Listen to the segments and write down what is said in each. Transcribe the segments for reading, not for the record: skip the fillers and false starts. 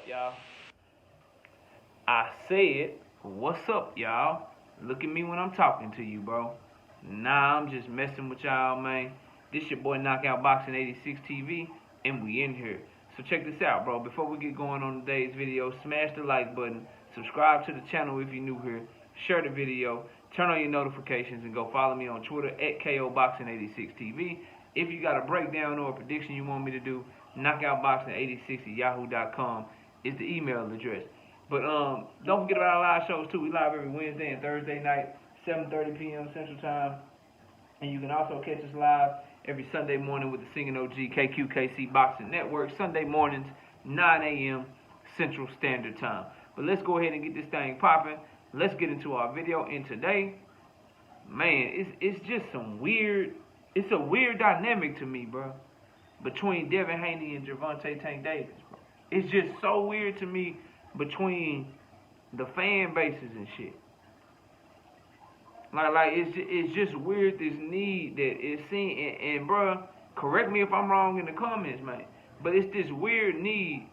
y'all? I said, what's up, y'all? Look at me when I'm talking to you, bro. Nah, I'm just messing with y'all, man. This your boy Knockout Boxing 86 TV, and we in here. So check this out, bro. Before we get going on today's video, smash the like button, subscribe to the channel if you're new here, share the video, turn on your notifications, and go follow me on Twitter at KOBoxing86TV. If you got a breakdown or a prediction you want me to do, knockoutboxing86 at yahoo.com is the email address. But don't forget about our live shows too. We live every Wednesday and Thursday night, 7:30 p.m. Central Time. And you can also catch us live every Sunday morning with the Singing OG KQKC Boxing Network. Sunday mornings, 9 a.m. Central Standard Time. But let's go ahead and get this thing popping. Let's get into our video. And today, man, it's just some weird, it's a weird dynamic to me, bro, between Devin Haney and Gervonta Tank Davis, bro. It's just so weird to me between the fan bases and shit. Like it's just weird, this need that is seen, and bro, correct me if I'm wrong in the comments, man, but it's this weird need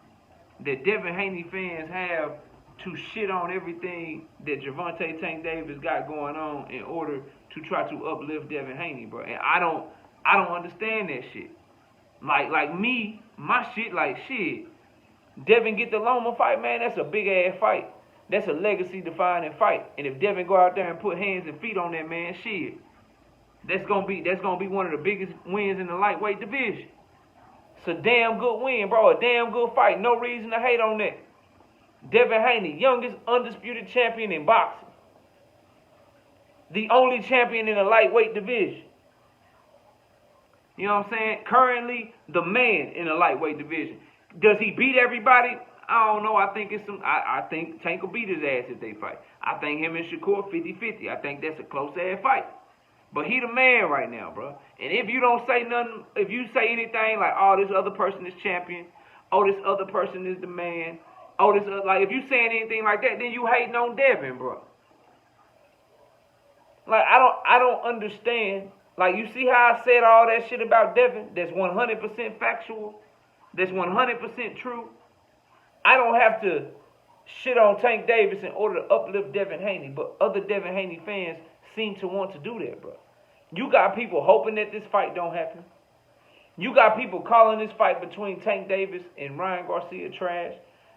that Devin Haney fans have to shit on everything that Gervonta Tank Davis got going on in order to try to uplift Devin Haney, bro. And I don't understand that shit. Like me, my shit, like shit. Devin get the Loma fight, man, that's a big ass fight. That's a legacy defining fight. And if Devin go out there and put hands and feet on that man, shit, that's gonna be one of the biggest wins in the lightweight division. It's a damn good win, bro. A damn good fight. No reason to hate on that. Devin Haney, youngest undisputed champion in boxing. The only champion in the lightweight division. You know what I'm saying? Currently the man in the lightweight division. Does he beat everybody? I don't know. I think I think Tank will beat his ass if they fight. I think him and Shakur 50-50. I think that's a close ass fight. But he the man right now, bro. And if you don't say nothing, if you say anything like, oh, this other person is champion, oh, this other person is the man, oh, this like, if you saying anything like that, then you hating on Devin, bro. Like I don't understand. Like, you see how I said all that shit about Devin? That's 100% factual. That's 100% true. I don't have to shit on Tank Davis in order to uplift Devin Haney, but other Devin Haney fans seem to want to do that, bro. You got people hoping that this fight don't happen. You got people calling this fight between Tank Davis and Ryan Garcia trash.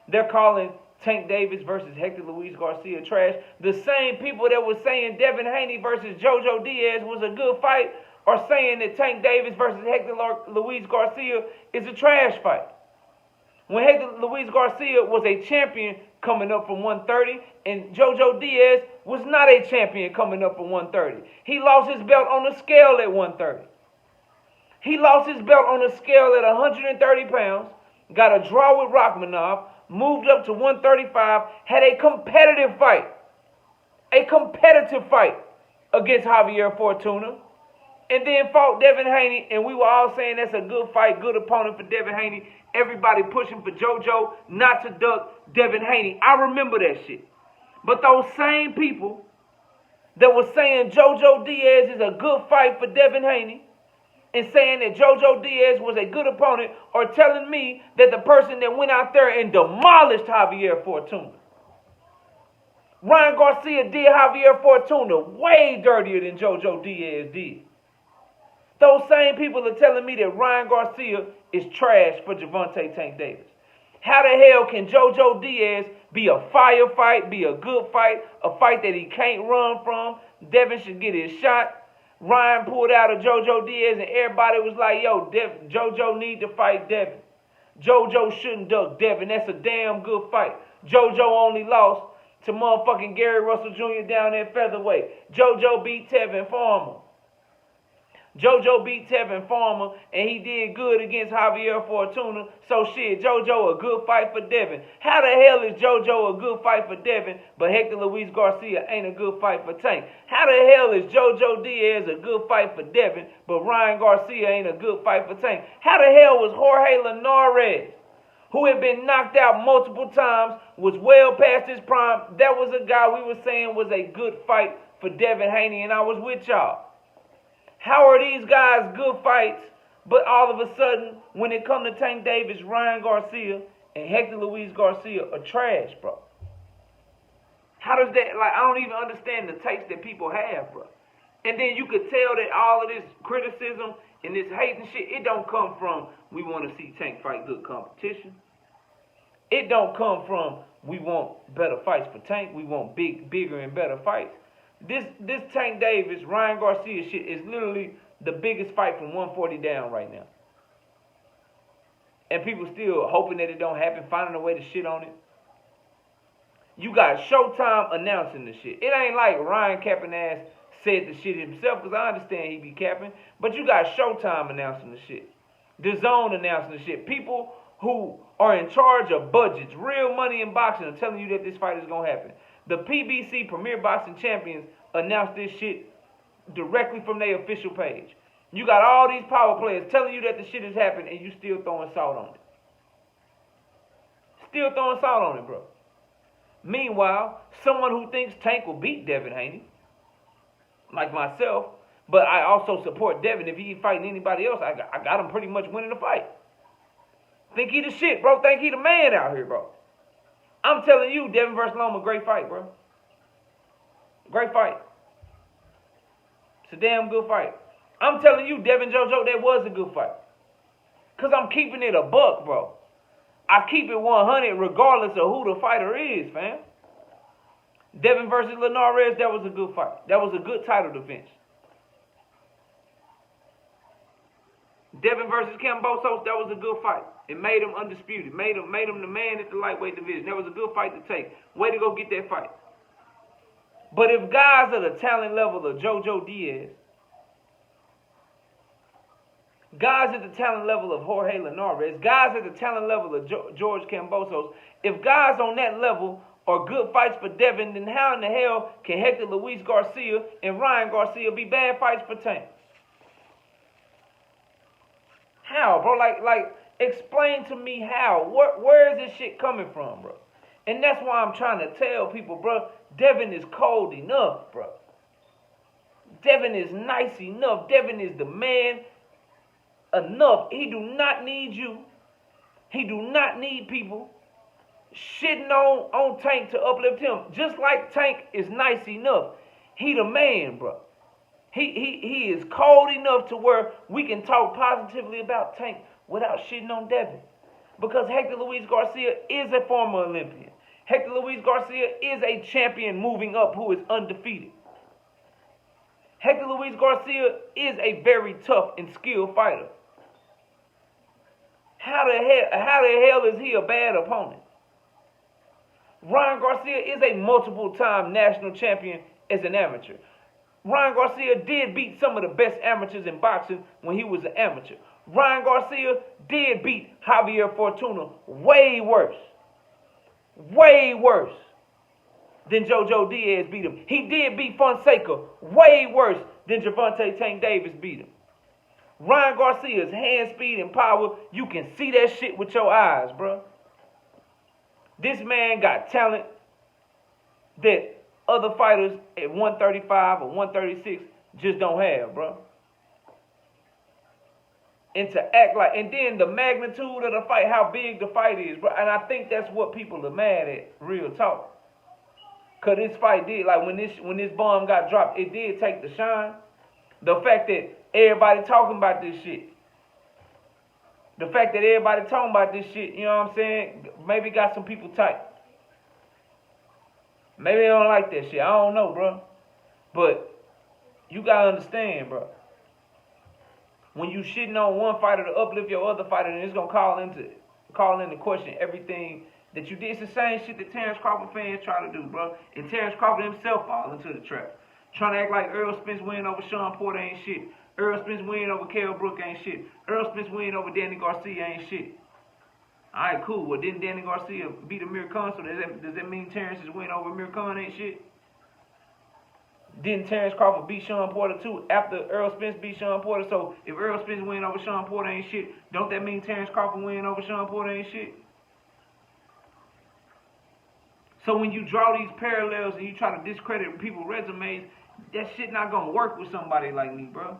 They're calling Tank Davis versus Hector Luis Garcia trash. The same people that were saying Devin Haney versus JoJo Diaz was a good fight are saying that Tank Davis versus Hector Luis Garcia is a trash fight. When Hector Luis Garcia was a champion coming up from 130, and JoJo Diaz was not a champion coming up from 130. He lost his belt on the scale at 130. He lost his belt on the scale at 130 pounds, got a draw with Rachmanov, moved up to 135, had a competitive fight. A competitive fight against Javier Fortuna. And then fought Devin Haney, and we were all saying that's a good fight, good opponent for Devin Haney. Everybody pushing for JoJo not to duck Devin Haney. I remember that shit. But those same people that were saying JoJo Diaz is a good fight for Devin Haney and saying that JoJo Diaz was a good opponent are telling me that the person that went out there and demolished Javier Fortuna. Ryan Garcia did Javier Fortuna way dirtier than JoJo Diaz did. Those same people are telling me that Ryan Garcia is trash for Gervonta Tank Davis. How the hell can JoJo Diaz be a fire fight, be a good fight, a fight that he can't run from? Devin should get his shot. Ryan pulled out of JoJo Diaz and everybody was like, yo, JoJo need to fight Devin. JoJo shouldn't duck Devin. That's a damn good fight. JoJo only lost to motherfucking Gary Russell Jr. down at featherweight. JoJo beat Tevin Farmer. JoJo beat Tevin Farmer, and he did good against Javier Fortuna. So shit, JoJo a good fight for Devin. How the hell is JoJo a good fight for Devin, but Hector Luis Garcia ain't a good fight for Tank? How the hell is JoJo Diaz a good fight for Devin, but Ryan Garcia ain't a good fight for Tank? How the hell was Jorge Linares, who had been knocked out multiple times, was well past his prime? That was a guy we were saying was a good fight for Devin Haney, and I was with y'all. How are these guys good fights, but all of a sudden, when it comes to Tank Davis, Ryan Garcia, and Hector Luis Garcia are trash, bro. How does that, like, I don't even understand the takes that people have, bro. And then you could tell that all of this criticism and this hate and shit, it don't come from we want to see Tank fight good competition. It don't come from we want better fights for Tank. We want bigger and better fights. This Tank Davis, Ryan Garcia shit is literally the biggest fight from 140 down right now. And people still hoping that it don't happen, finding a way to shit on it. You got Showtime announcing the shit. It ain't like Ryan capping ass said the shit himself, because I understand he be capping. But you got Showtime announcing the shit. DAZN announcing the shit. People who are in charge of budgets, real money in boxing, are telling you that this fight is going to happen. The PBC, Premier Boxing Champions, announced this shit directly from their official page. You got all these power players telling you that the shit has happened, and you still throwing salt on it. Still throwing salt on it, bro. Meanwhile, someone who thinks Tank will beat Devin Haney, like myself, but I also support Devin. If he fighting anybody else, I got him pretty much winning the fight. Think he the shit, bro. Think he the man out here, bro. I'm telling you, Devin versus Loma, great fight, bro. Great fight. It's a damn good fight. I'm telling you, Devin JoJo, that was a good fight. Because I'm keeping it a buck, bro. I keep it 100 regardless of who the fighter is, fam. Devin versus Linares, that was a good fight. That was a good title defense. Devin versus Kambosos, that was a good fight. It made him undisputed. Made him the man at the lightweight division. That was a good fight to take. Way to go get that fight. But if guys at the talent level of JoJo Diaz, guys at the talent level of Jorge Linares, guys at the talent level of George Kambosos, if guys on that level are good fights for Devin, then how in the hell can Hector Luis Garcia and Ryan Garcia be bad fights for Tank? How, bro? Like, explain to me how. Where is this shit coming from, bro? And that's why I'm trying to tell people, bro, Devin is cold enough, bro. Devin is nice enough. Devin is the man enough. He do not need you. He do not need people shitting on Tank to uplift him. Just like Tank is nice enough. He the man, bro. He is cold enough to where we can talk positively about Tank without shitting on Devin. Because Hector Luis Garcia is a former Olympian. Hector Luis Garcia is a champion moving up who is undefeated. Hector Luis Garcia is a very tough and skilled fighter. How the hell is he a bad opponent? Ryan Garcia is a multiple-time national champion as an amateur. Ryan Garcia did beat some of the best amateurs in boxing when he was an amateur. Ryan Garcia did beat Javier Fortuna way worse than JoJo Diaz beat him. He did beat Fonseca way worse than Gervonta Tank Davis beat him. Ryan Garcia's hand speed and power, you can see that shit with your eyes, bro. This man got talent that other fighters at 135 or 136 just don't have, bro. And to act like, and then the magnitude of the fight, how big the fight is, bro. And I think that's what people are mad at, real talk. Cause this fight did, like when this bomb got dropped, it did take the shine. The fact that everybody talking about this shit. The fact that everybody talking about this shit, you know what I'm saying? Maybe got some people tight. Maybe they don't like that shit. I don't know, bro. But you gotta understand, bro. When you shitting on one fighter to uplift your other fighter, then it's gonna call into question everything that you did. It's the same shit that Terrence Crawford fans try to do, bro. And Terrence Crawford himself fall into the trap. Trying to act like Earl Spence winning over Sean Porter ain't shit. Earl Spence winning over Kell Brook ain't shit. Earl Spence winning over Danny Garcia ain't shit. Alright, cool. Well, didn't Danny Garcia beat Amir Khan? So does that mean Terrence's win over Amir Khan ain't shit? Didn't Terrence Crawford beat Sean Porter too after Earl Spence beat Sean Porter? So if Earl Spence win over Sean Porter ain't shit, don't that mean Terrence Crawford win over Sean Porter ain't shit? So when you draw these parallels and you try to discredit people's resumes, that shit not gonna work with somebody like me, bro.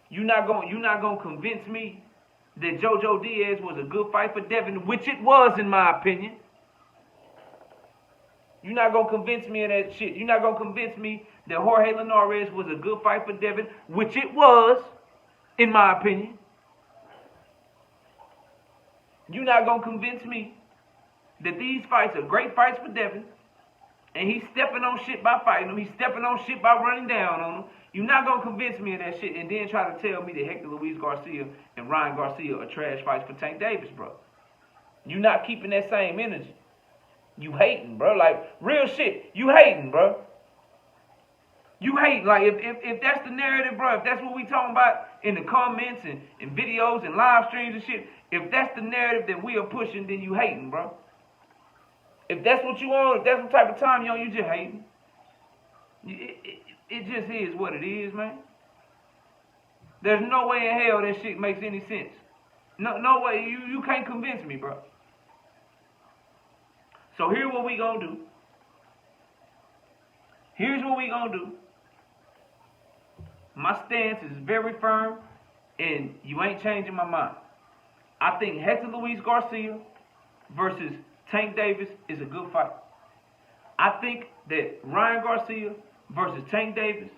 You're not gonna convince me that JoJo Diaz was a good fight for Devin, which it was in my opinion. You're not going to convince me of that shit. You're not going to convince me that Jorge Linares was a good fight for Devin, which it was, in my opinion. You're not going to convince me that these fights are great fights for Devin, and he's stepping on shit by fighting him. He's stepping on shit by running down on him. You're not going to convince me of that shit and then try to tell me that Hector Luis Garcia and Ryan Garcia are trash fights for Tank Davis, bro. You're not keeping that same energy. You hating, bro. Like, real shit. You hating, bro. You hate. Like, if that's the narrative, bro, if that's what we talking about in the comments and videos and live streams and shit, if that's the narrative that we are pushing, then you hating, bro. If that's what you want, if that's the type of time you on, you just hating. It just is what it is, man. There's no way in hell that shit makes any sense. No way. You can't convince me, bro. So here's what we gonna do. Here's what we gonna do. My stance is very firm, and you ain't changing my mind. I think Hector Luis Garcia versus Tank Davis is a good fight. I think that Ryan Garcia versus Tank Davis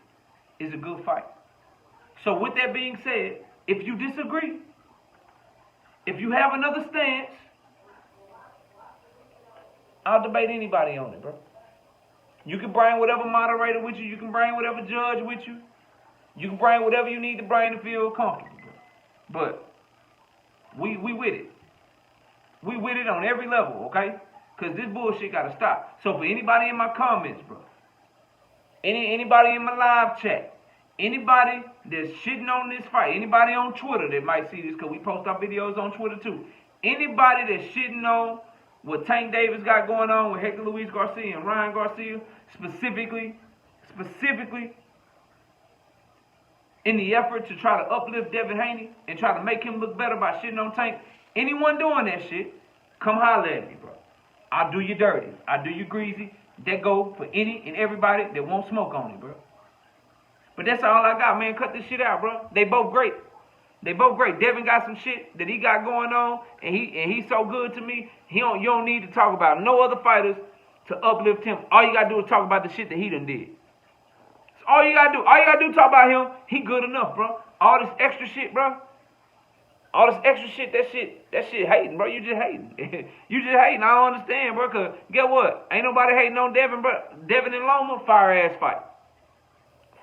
is a good fight. So with that being said, if you disagree, if you have another stance, I'll debate anybody on it, bro. You can bring whatever moderator with you. You can bring whatever judge with you. You can bring whatever you need to bring to feel comfortable, bro. But we with it. We with it on every level, okay? Because this bullshit got to stop. So for anybody in my comments, bro, anybody in my live chat, anybody that's shitting on this fight, anybody on Twitter that might see this, because we post our videos on Twitter too, anybody that's shitting on what Tank Davis got going on with Hector Luis Garcia and Ryan Garcia, specifically, in the effort to try to uplift Devin Haney and try to make him look better by shitting on Tank, anyone doing that shit, come holler at me, bro. I'll do you dirty. I'll do you greasy. That go for any and everybody that won't smoke on it, bro. But that's all I got, man. Cut this shit out, bro. They both great. They both great. Devin got some shit that he got going on, and he's so good to me. You don't need to talk about no other fighters to uplift him. All you gotta do is talk about the shit that he done did. That's all you gotta do. All you gotta do is talk about him. He good enough, bro. All this extra shit, bro. All this extra shit, that shit hating, bro. You just hating. You just hating. I don't understand, bro. Cause get what? Ain't nobody hating on Devin, bro. Devin and Loma, fire ass fight.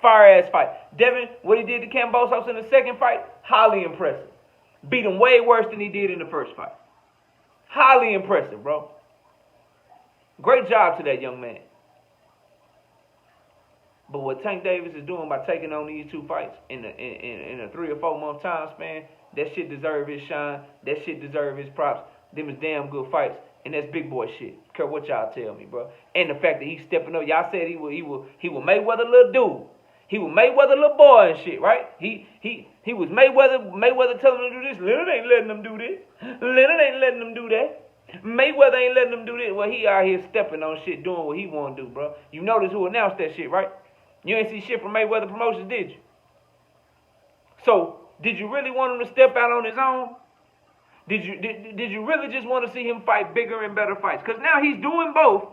Fire ass fight. Devin, what he did to Kambosos in the second fight, highly impressive. Beat him way worse than he did in the first fight. Highly impressive, bro. Great job to that young man. But what Tank Davis is doing by taking on these two fights in a 3 or 4 month time span, that shit deserve his shine. That shit deserve his props. Them is damn good fights, and that's big boy shit. Care what y'all tell me, bro. And the fact that he's stepping up. Y'all said he will Mayweather little dude. He was Mayweather little boy and shit, right? He was Mayweather telling him to do this. Leonard ain't letting him do this. Leonard ain't letting him do that. Mayweather ain't letting him do this. Well, he out here stepping on shit, doing what he want to do, bro. You notice who announced that shit, right? You ain't see shit from Mayweather Promotions, did you? So, did you really want him to step out on his own? Did you really just want to see him fight bigger and better fights? Because now he's doing both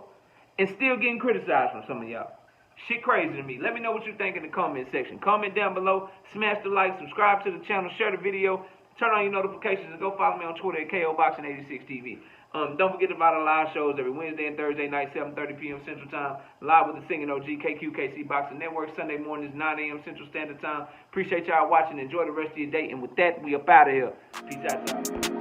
and still getting criticized from some of y'all. Shit crazy to me. Let me know what you think in the comment section. Comment down below. Smash the like. Subscribe to the channel. Share the video. Turn on your notifications and go follow me on Twitter at KOBoxing86TV. Don't forget about our live shows every Wednesday and Thursday night, 7:30 p.m. Central Time. Live with the singing OG, KQKC Boxing Network. Sunday mornings, 9 a.m. Central Standard Time. Appreciate y'all watching. Enjoy the rest of your day. And with that, we up out of here. Peace out, y'all.